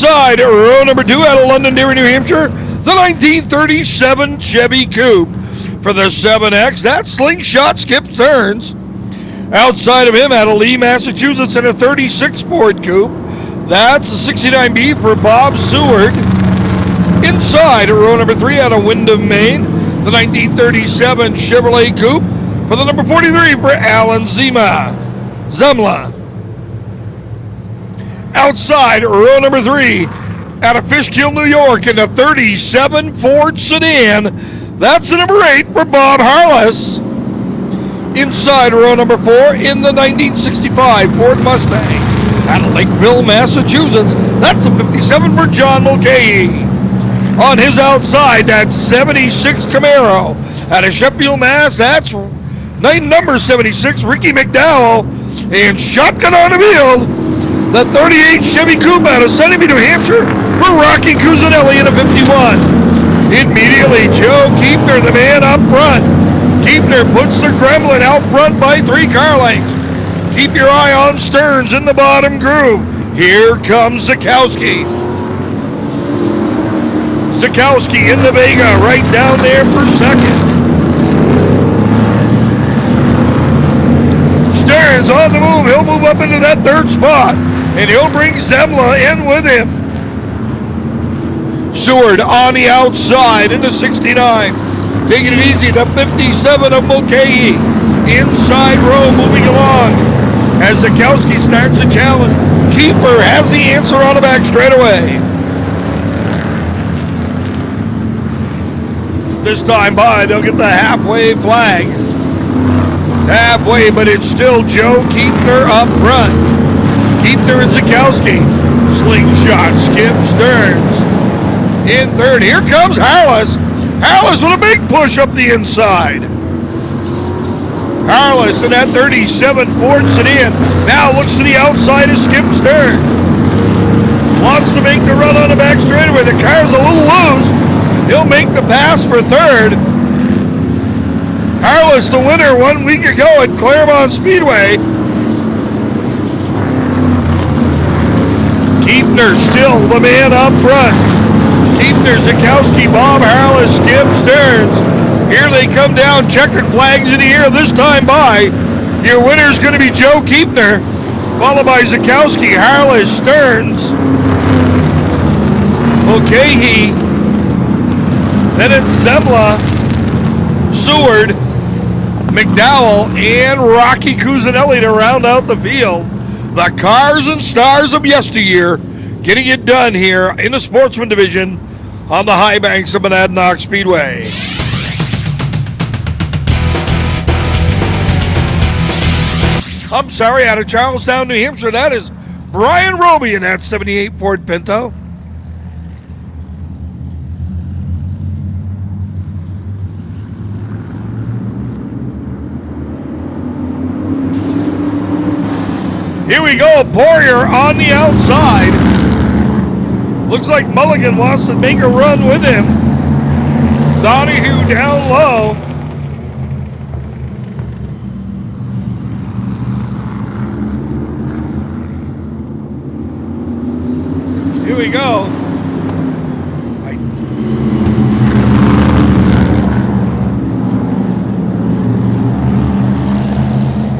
Inside row number 2 out of Londonderry, New Hampshire, the 1937 Chevy Coupe. For the 7X, that slingshot skips turns. Outside of him out of Lee, Massachusetts, in a 36 Ford Coupe. That's the 69B for Bob Seward. Inside row number 3 out of Windham, Maine, the 1937 Chevrolet Coupe. For the number 43 for Alan Zemla. Outside row number 3 out of Fishkill, New York, in a 37 Ford sedan. That's the number 8 for Bob Harless. Inside row number 4 in the 1965 Ford Mustang out of Lakeville, Massachusetts. That's the 57 for John Mulcahy. On his outside, that 76 Camaro out of Sheffield, Mass. That's number 76, Ricky McDowell. And shotgun on the field, the 38 Chevy Coupe out of Sunnyby, New Hampshire, for Rocky Cusinelli in a 51. Immediately, Joe Keepner, the man up front. Keepner puts the Gremlin out front by 3 car lengths. Keep your eye on Stearns in the bottom groove. Here comes Zakowski. Zakowski in the Vega, right down there for second. Stearns on the move. He'll move up into that 3rd spot, and he'll bring Zemla in with him. Seward on the outside in the 69. Taking it easy, the 57 of Mulcahy. Inside row moving along as Zakowski starts the challenge. Keeper has the answer on the back straightaway. This time by, they'll get the halfway flag. Halfway, but it's still Joe Keepner up front. Keepner and Zakowski. Slingshot, skip Stearns. In 3rd, here comes Harless. Harless with a big push up the inside. Harless in that 37 Ford sedan. Now looks to the outside of Skip Stearns. Wants to make the run on the back straightaway. The car's a little loose. He'll make the pass for 3rd. Harless, the winner 1 week ago at Claremont Speedway. Keepner still the man up front. Keepner, Zakowski, Bob Harless, Skip Stearns. Here they come down, checkered flags in the air this time by. Your winner's going to be Joe Keepner, followed by Zakowski, Harless, Stearns, Mulcahy. Then it's Zemla, Seward, McDowell, and Rocky Cusinelli to round out the field. The cars and stars of yesteryear getting it done here in the Sportsman division on the high banks of Monadnock Speedway. I'm sorry, out of Charlestown, New Hampshire, that is Brian Roby in that 78 Ford Pinto. Here we go, Poirier on the outside. Looks like Mulligan wants to make a run with him. Donahue down low. Here we go.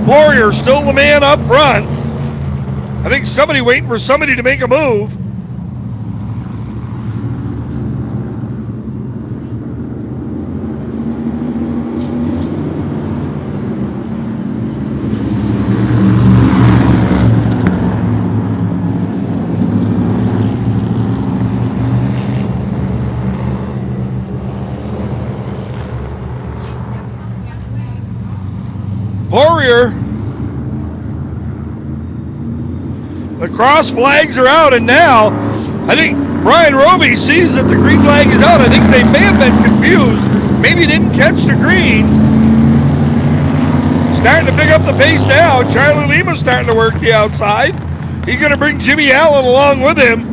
Poirier still the man up front. I think somebody waiting for somebody to make a move. Poirier. The cross flags are out, and now I think Brian Roby sees that the green flag is out. I think they may have been confused. Maybe didn't catch the green. Starting to pick up the pace now. Charlie Lima's starting to work the outside. He's going to bring Jimmy Allen along with him.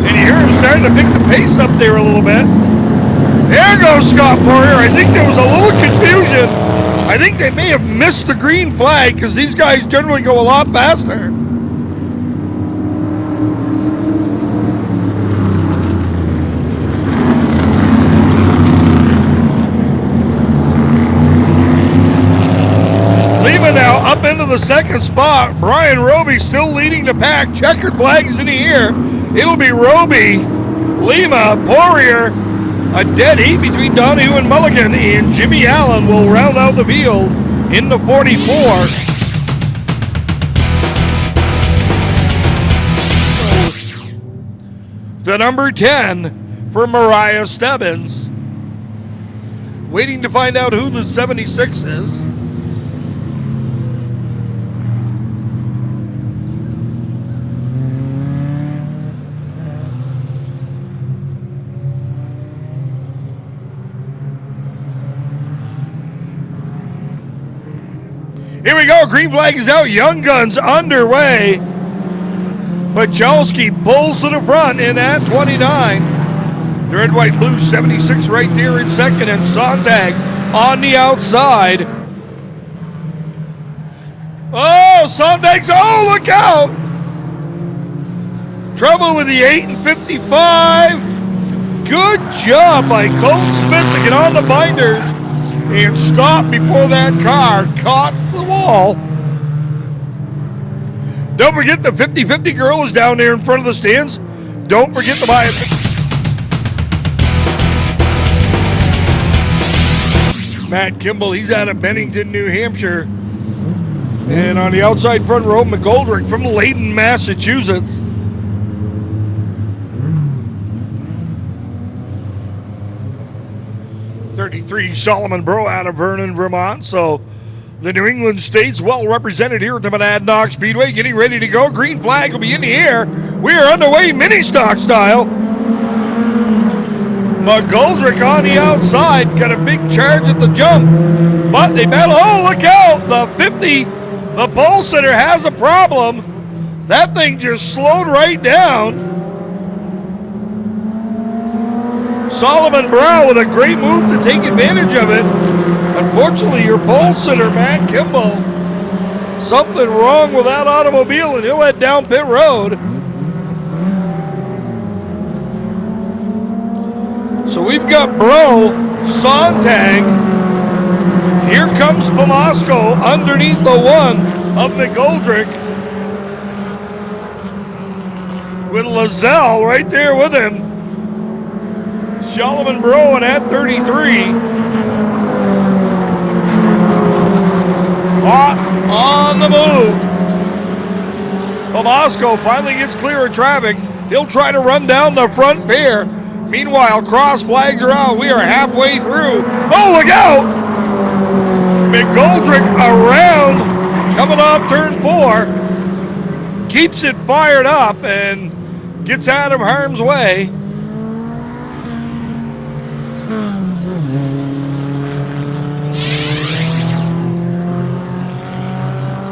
And you hear him starting to pick the pace up there a little bit. There goes Scott Poirier. I think there was a little confusion. I think they may have missed the green flag because these guys generally go a lot faster. Lima now up into the second spot. Brian Roby still leading the pack. Checkered flags in the air. It'll be Roby, Lima, Poirier. A dead heat between Donahue and Mulligan, and Jimmy Allen will round out the field in the 44. The number 10 for Mariah Stebbins. Waiting to find out who the 76 is. Here we go. Green flag is out. Young Guns underway. Pachalski pulls to the front in at 29. The red, white, blue 76 right there in second. And Sontag on the outside. Oh, Sontag's. Oh, look out. Trouble with the 8 and 55. Good job by Colton Smith to get on the binders and stop before that car caught the wall. Don't forget the 50-50 girl is down there in front of the stands. Don't forget to buy it. Matt Kimball, he's out of Bennington, New Hampshire. And on the outside front row, McGoldrick from Layton, Massachusetts. '33 Solomon Bro out of Vernon, Vermont. So the New England States well represented here at the Monadnock Speedway, getting ready to go. Green flag will be in the air. We are underway mini stock style. McGoldrick on the outside, got a big charge at the jump, but they battle. Oh, look out! The 50, the pole sitter has a problem. That thing just slowed right down. Solomon Brow with a great move to take advantage of it. Unfortunately, your pole sitter, Matt Kimball, something wrong with that automobile, and he'll head down pit road. So we've got Bro, Sontag. Here comes Pomasco underneath the one of McGoldrick, with Lazelle right there with him. Solomon Bro and at 33. Hot on the move. Pomasco finally gets clear of traffic. He'll try to run down the front pair. Meanwhile, cross flags are out. We are halfway through. Oh, look out! McGoldrick around, coming off turn 4. Keeps it fired up and gets out of harm's way.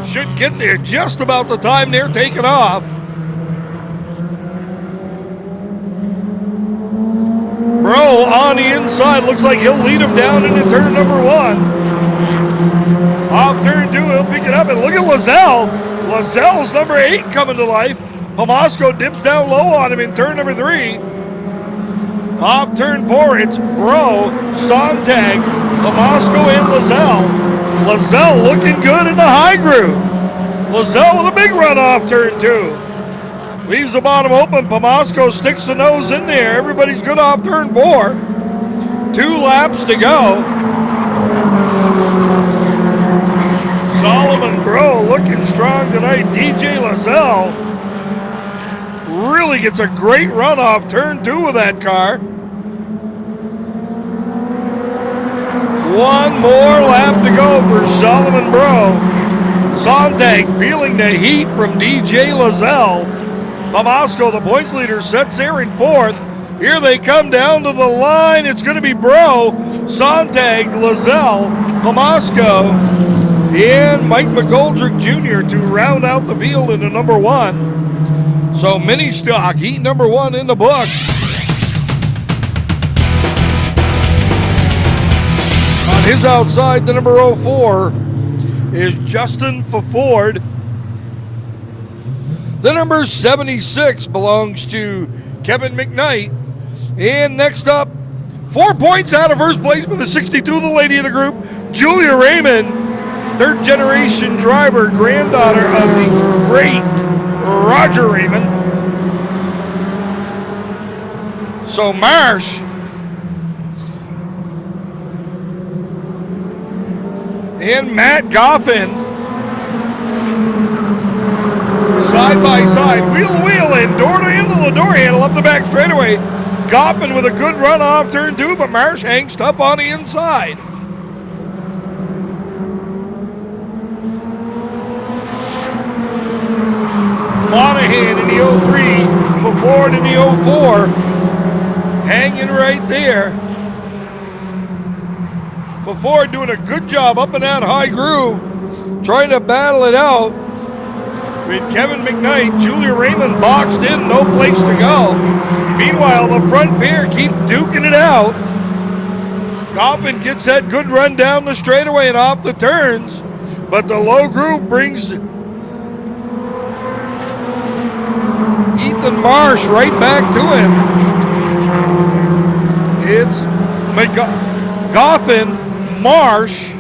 Should get there just about the time they're taking off. Bro on the inside, looks like he'll lead him down into turn number 1. Off turn 2, he'll pick it up, and look at Lazelle. Lazelle's number 8 coming to life. Pomasco dips down low on him in turn number 3. Off turn 4, it's Bro, Sontag, Pomasco, and Lazelle. Lazelle looking good in the high groove. Lazelle with a big run off turn 2. Leaves the bottom open. Pomasco sticks the nose in there. Everybody's good off turn 4. 2 laps to go. Solomon Bro looking strong tonight. DJ Lazelle really gets a great run off turn 2 with that car. 1 more lap to go for Solomon Bro. Sontag feeling the heat from DJ Lazelle. Pomasco, the points leader, sets there in 4th. Here they come down to the line. It's going to be Bro, Sontag, Lazelle, Pomasco, and Mike McGoldrick Jr. to round out the field into number 1. So mini stock, heat number 1 in the books. On is outside. The number 04 is Justin Ford. The number 76 belongs to Kevin McKnight. And next up, 4 points out of first place with the 62, the lady of the group, Julia Raymond, third generation driver, granddaughter of the great Roger Raymond. So Marsh and Matt Goffin side by side, wheel to wheel, and door to into the door handle up the back straightaway. Goffin with a good run off turn 2, but Marsh hangs tough on the inside. Monahan in the 03, Ford in the 04, hanging right there. Ford doing a good job up in that high groove, trying to battle it out with Kevin McKnight. Julia Raymond boxed in, no place to go. Meanwhile, the front pair keep duking it out. Goffin gets that good run down the straightaway and off the turns, but the low groove brings Ethan Marsh right back to him. It's Goffin, Marsh.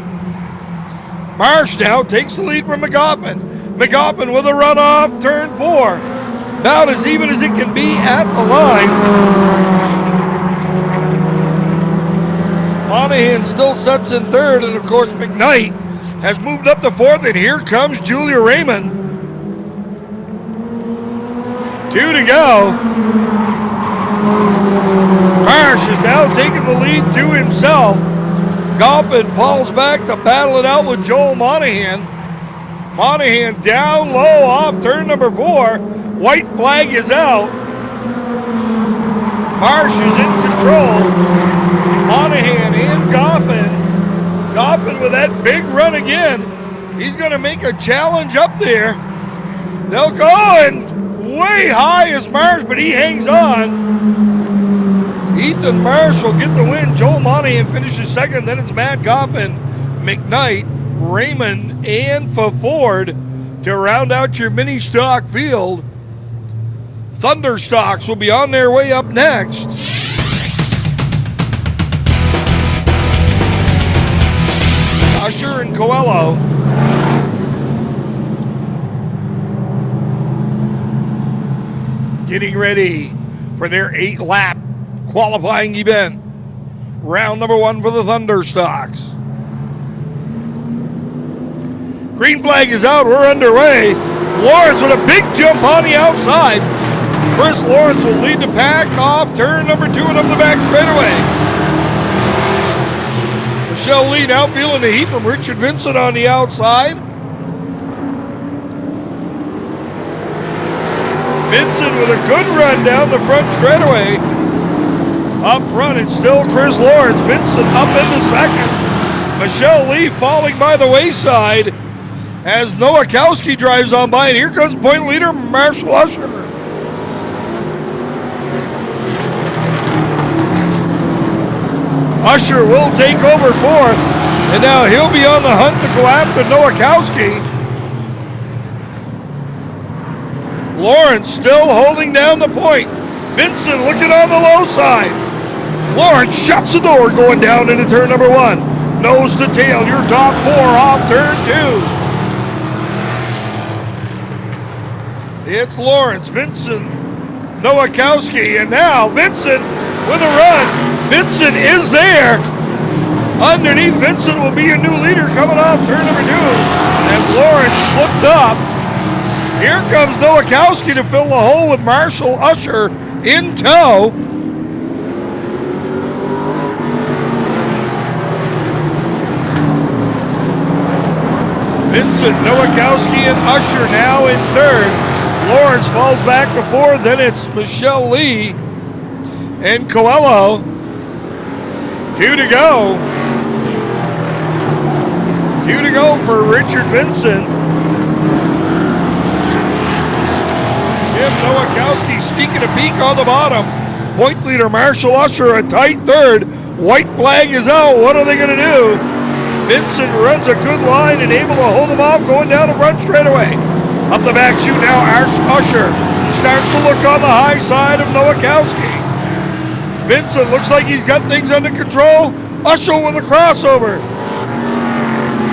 Marsh now takes the lead from McGoffin. McGoffin with a run off turn 4. About as even as it can be at the line. Monahan still sets in third, and of course McKnight has moved up to 4th, and here comes Julia Raymond. 2 to go. Marsh is now taking the lead to himself. Goffin falls back to battle it out with Joel Monahan. Monahan down low off turn number 4. White flag is out. Marsh is in control. Monahan and Goffin. Goffin with that big run again. He's going to make a challenge up there. They'll go, and way high is Marsh, but he hangs on. Ethan Marsh will get the win. Joel Monahan finishes second. Then it's Matt Goffin, McKnight, Raymond, and Ford to round out your mini stock field. Thunder Stocks will be on their way up next. Usher and Coelho. Getting ready for their 8-lap qualifying event. Round number 1 for the Thunder Stocks. Green flag is out. We're underway. Lawrence with a big jump on the outside. Chris Lawrence will lead the pack off turn number 2 and up the back straightaway. Michelle Lee now feeling the heat from Richard Vincent on the outside. Vincent with a good run down the front straightaway. Up front, it's still Chris Lawrence. Vincent up into second. Michelle Lee falling by the wayside as Nowakowski drives on by, and here comes point leader Marshall Usher. Usher will take over 4th, and now he'll be on the hunt to go after Nowakowski. Lawrence still holding down the point. Vincent looking on the low side. Lawrence shuts the door going down into turn number 1. Nose to tail, your top 4 off turn 2. It's Lawrence, Vincent, Nowakowski, and now Vincent with a run. Vincent is there. Underneath Vincent will be a new leader coming off turn number 2 as Lawrence slipped up. Here comes Nowakowski to fill the hole with Marshall Usher in tow. Vincent, Nowakowski, and Usher now in 3rd. Lawrence falls back to 4th. Then it's Michelle Lee and Coelho. 2 to go. 2 to go for Richard Vincent. Tim Nowakowski sneaking a peek on the bottom. Point leader Marshall Usher a tight 3rd. White flag is out. What are they going to do? Vincent runs a good line and able to hold him off going down the front straightaway. Up the back chute now, Usher starts to look on the high side of Nowakowski. Vincent looks like he's got things under control. Usher with a crossover.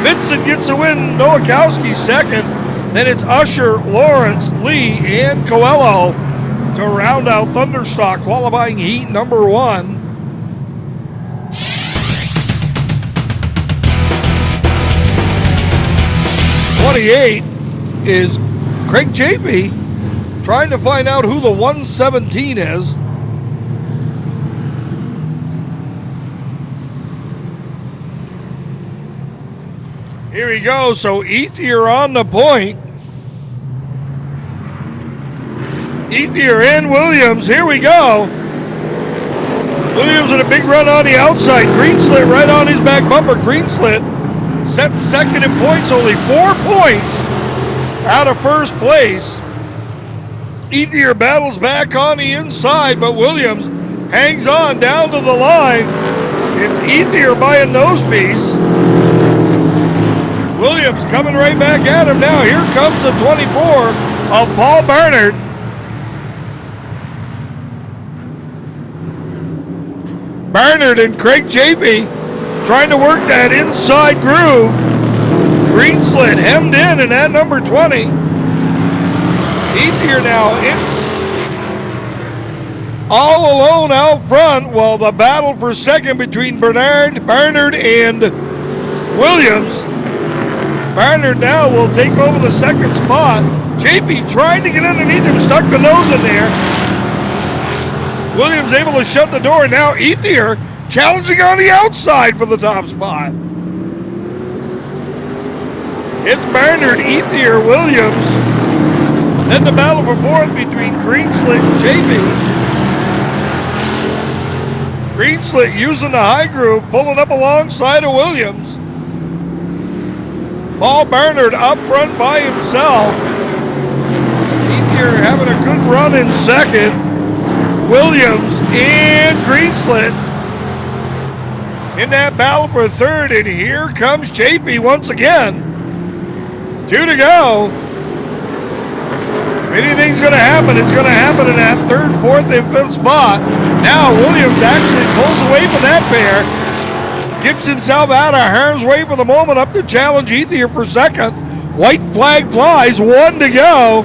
Vincent gets the win, Nowakowski second. Then it's Usher, Lawrence, Lee, and Coelho to round out Thunderstock qualifying heat number 1. '28 is Craig Chapey trying to find out who the 117 is. Here we go. So Ethier on the point. Ethier and Williams. Here we go. Williams with a big run on the outside. Greenslit right on his back bumper. Greenslit sets second in points. Only 4 points out of first place. Ethier battles back on the inside, but Williams hangs on down to the line. It's Ethier by a nose piece. Williams coming right back at him now. Here comes the 24 of Paul Barnard. Barnard and Craig Chapey trying to work that inside groove. Greenslit hemmed in that number 20. Ethier now in all alone out front while the battle for second between Barnard and Williams. Barnard now will take over the second spot. Chapey trying to get underneath him, stuck the nose in there. Williams able to shut the door. Now Ethier challenging on the outside for the top spot. It's Barnard, Ethier, Williams. Then the battle for fourth between Greenslit and Chapey. Greenslit using the high groove, pulling up alongside of Williams. Paul Barnard up front by himself. Ethier having a good run in second. Williams and Greenslit in that battle for third, and here comes Chapey once again. 2 to go. If anything's going to happen, it's going to happen in that third, fourth, and fifth spot. Now Williams actually pulls away from that pair. Gets himself out of harm's way for the moment, up to challenge Ethier for second. White flag flies, 1 to go.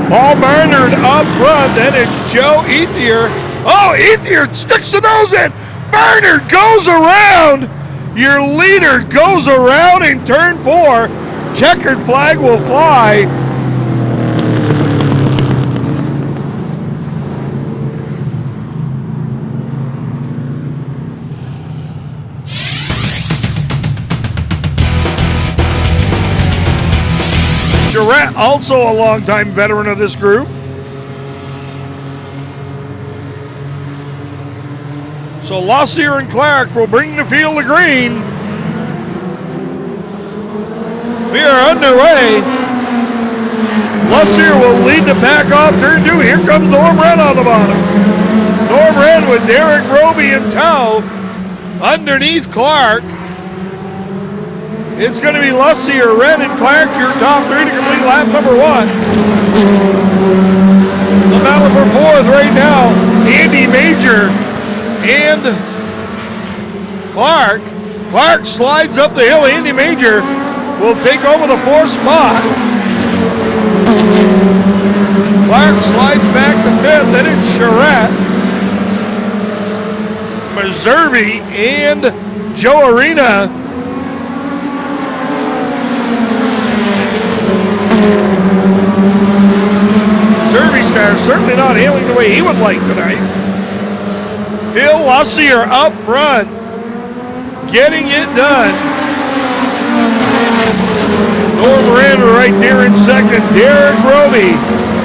Paul Barnard up front, then it's Joe Ethier. Oh, Ethier sticks the nose in. Barnard goes around. Your leader goes around in turn 4. Checkered flag will fly. Charette, also a longtime veteran of this group. So Lossier and Clark will bring the field to green. We are underway. Lossier will lead the pack off turn 2. Here comes Norm Wren on the bottom. Norm Wren with Derek Roby in tow. Underneath Clark. It's going to be Lossier, Wren, and Clark, your top 3 to complete lap number 1. The battle for fourth right now, Andy Major and Clark. Clark slides up the hill. Andy Major will take over the fourth spot. Clark slides back to fifth. Then it's Charette, Meservey, and Joe Arena. Meservey's car certainly not hailing the way he would like tonight. Phil Lossier up front, getting it done. Norm Wren right there in second. Derek Roby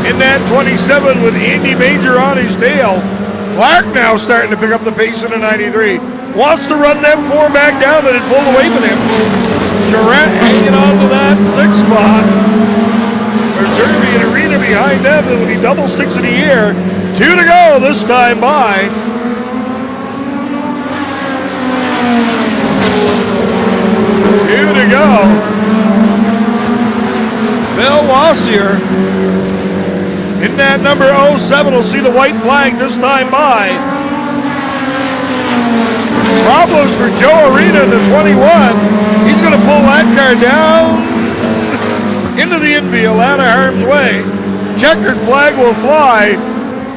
in that 27 with Andy Major on his tail. Clark now starting to pick up the pace in the 93. Wants to run that 4 back down and it pulled away from him. Charette hanging on to that 6th spot. Meservey and Arena behind them. It'll be double sticks in the air. 2 to go this time by 2 to go. Phil Wassier in that number 07 will see the white flag this time by. Problems for Joe Arena in the 21. He's going to pull that car down into the infield out of harm's way. Checkered flag will fly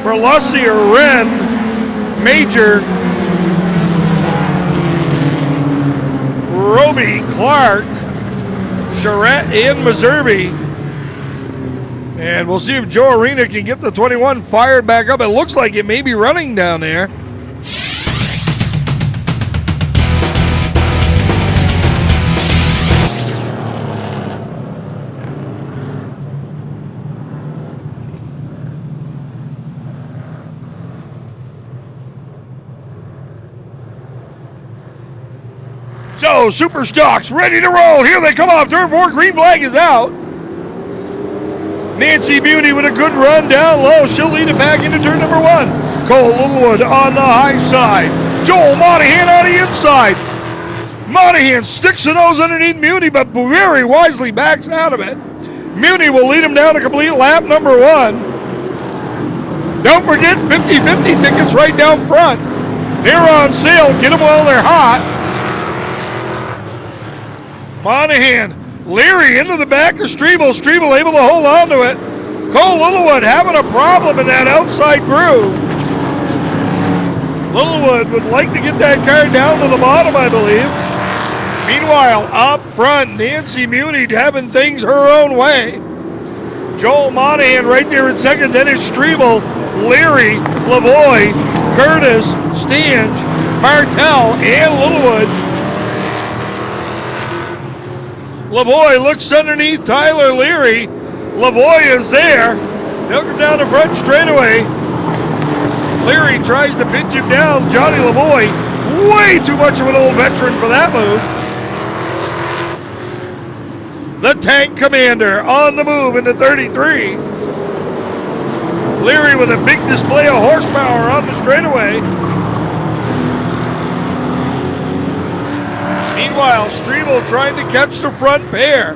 for Lussier, Wren, Major, Roby, Clark, Charette, and Meserve. And we'll see if Joe Arena can get the 21 fired back up. It looks like it may be running down there. So, Super Stocks ready to roll. Here they come off turn 4. Green flag is out. Nancy Muni with a good run down low. She'll lead it back into turn number 1. Cole Littlewood on the high side. Joel Monahan on the inside. Monahan sticks the nose underneath Muni, but very wisely backs out of it. Muni will lead him down to complete lap number 1. Don't forget 50-50 tickets right down front. They're on sale. Get them while they're hot. Monahan, Leary into the back of Strebel. Strebel able to hold on to it. Cole Littlewood having a problem in that outside groove. Littlewood would like to get that car down to the bottom, I believe. Meanwhile, up front, Nancy Muni having things her own way. Joel Monahan right there in second. Then it's Strebel, Leary, Lavoie, Curtis, Stange, Martell, and Littlewood. Lavoie looks underneath Tyler Leary. Lavoie is there. They'll come down the front straightaway. Leary tries to pinch him down. Johnny Lavoie, way too much of an old veteran for that move. The Tank Commander on the move into 33. Leary with a big display of horsepower on the straightaway. Meanwhile, Strebel trying to catch the front pair.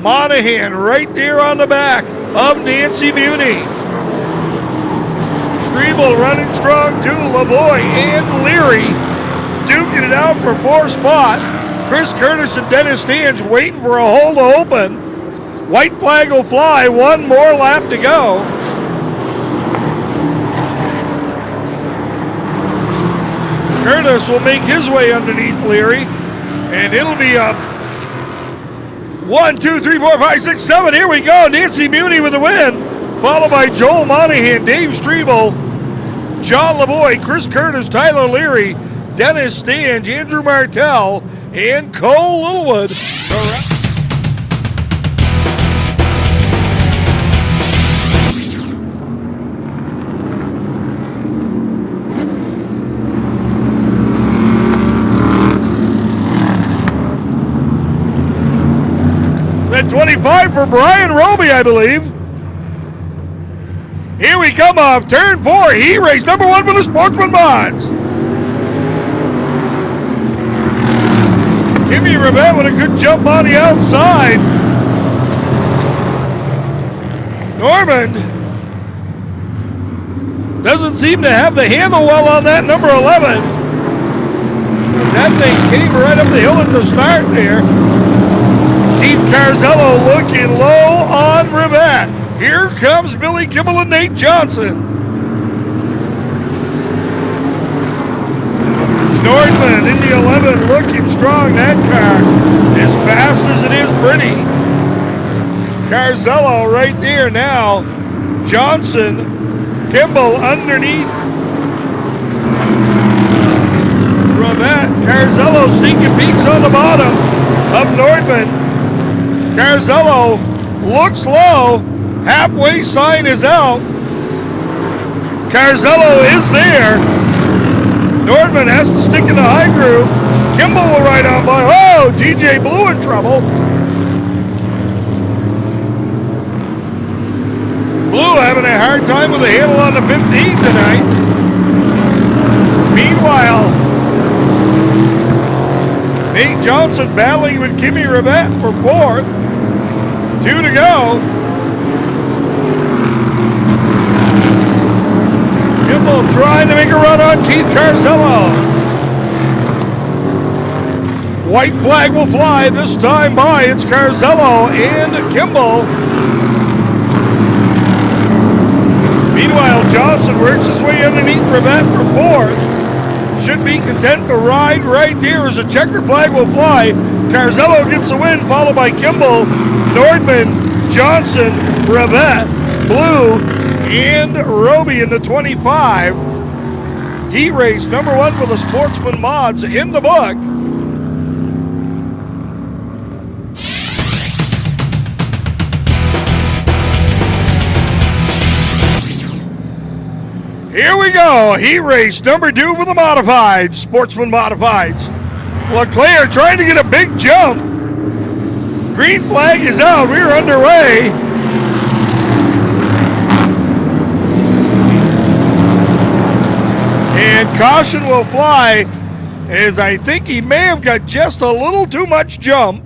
Monahan right there on the back of Nancy Muni. Strebel running strong too. Lavoie and Leary duking it out for 4th spot. Chris Curtis and Dennis Stange waiting for a hole to open. White flag will fly. 1 more lap to go. Curtis will make his way underneath Leary. And it'll be up 1, 2, 3, 4, 5, 6, 7. Here we go. Nancy Muni with the win. Followed by Joel Monahan, Dave Strebel, John Lavoie, Chris Curtis, Tyler Leary, Dennis Stange, Andrew Martell, and Cole Littlewood. At 25 for Brian Roby, I believe. Here we come off turn 4. He raced number 1 for the Sportsman mods. Kimmy Rivette with a good jump on the outside. Normand doesn't seem to have the handle well on that number 11. That thing came right up the hill at the start there. Keith Carzello looking low on Rivette. Here comes Billy Kimmel and Nate Johnson. Nordman in the 11 looking strong. That car as fast as it is pretty. Carzello right there now. Johnson, Kimball underneath Rivette. Carzello sneaking peeks on the bottom of Nordman. Carzello looks low. Halfway sign is out. Carzello is there. Nordman has to stick in the high groove. Kimball will ride on by. Oh, DJ Blue in trouble. Blue having a hard time with the handle on the 15 tonight. Meanwhile, Nate Johnson battling with Kimmy Rivette for fourth. 2 to go. Kimball trying to make a run on Keith Carzello. White flag will fly this time by. It's Carzello and Kimball. Meanwhile, Johnson works his way underneath Rivette for fourth. Should be content to ride right there as a checker flag will fly. Carzello gets the win, followed by Kimball, Nordman, Johnson, Rivette, Blue, and Roby in the 25. Heat race number 1 for the Sportsman mods in the book. Here we go, heat race number 2 for the modifieds, Sportsman modifieds. LeClaire trying to get a big jump. Green flag is out, we're underway. And caution will fly, as I think he may have got just a little too much jump.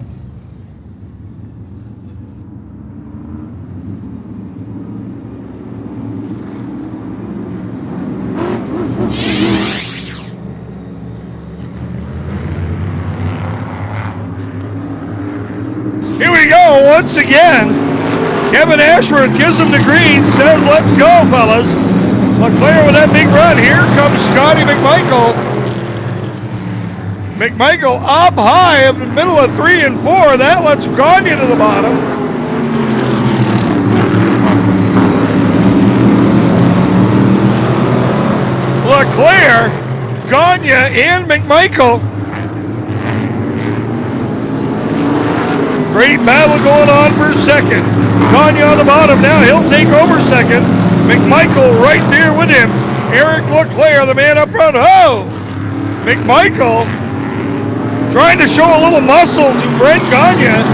Here we go once again. Kevin Ashworth gives him the green, says let's go fellas. LeClaire with that big run. Here comes Scotty McMichael. McMichael up high in the middle of 3 and 4. That lets Gagne to the bottom. LeClaire, Gagne, and McMichael. Great battle going on for second. Gagne on the bottom now. He'll take over second. McMichael right there with him. Eric LeClaire, the man up front. Oh! McMichael trying to show a little muscle to Brent Gagne.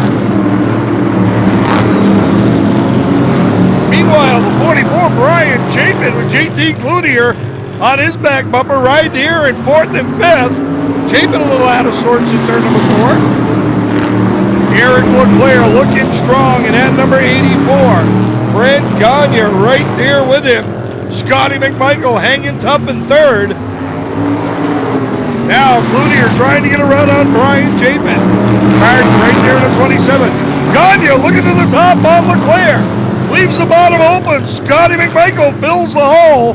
Meanwhile, the 44, Brian Chapin with JT Cloutier on his back bumper right here in 4th and 5th. Chapin a little out of sorts in turn number 4. Eric LeClaire looking strong and at number 84. Brent Gagne right there with him. Scotty McMichael hanging tough in 3rd. Now Cloutier trying to get a run on Brian Chapin. Martin right there in the 27. Gagne looking to the top on LeClaire. Leaves the bottom open. Scotty McMichael fills the hole.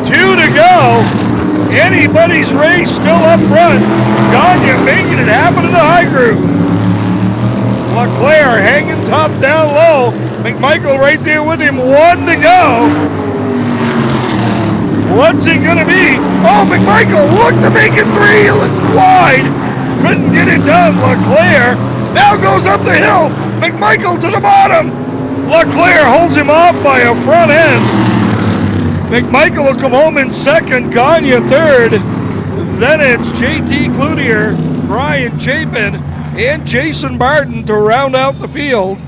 2 to go. Anybody's race still up front. Gagne making it happen in the high groove. LeClaire hanging tough down low. McMichael right there with him. 1 to go. What's it gonna be? Oh, McMichael looked to make it 3 wide. Couldn't get it done. LeClaire now goes up the hill. McMichael to the bottom. LeClaire holds him off by a front end. McMichael will come home in second, Gagne 3rd. Then it's JT Cloutier, Brian Chapin, and Jason Barton to round out the field.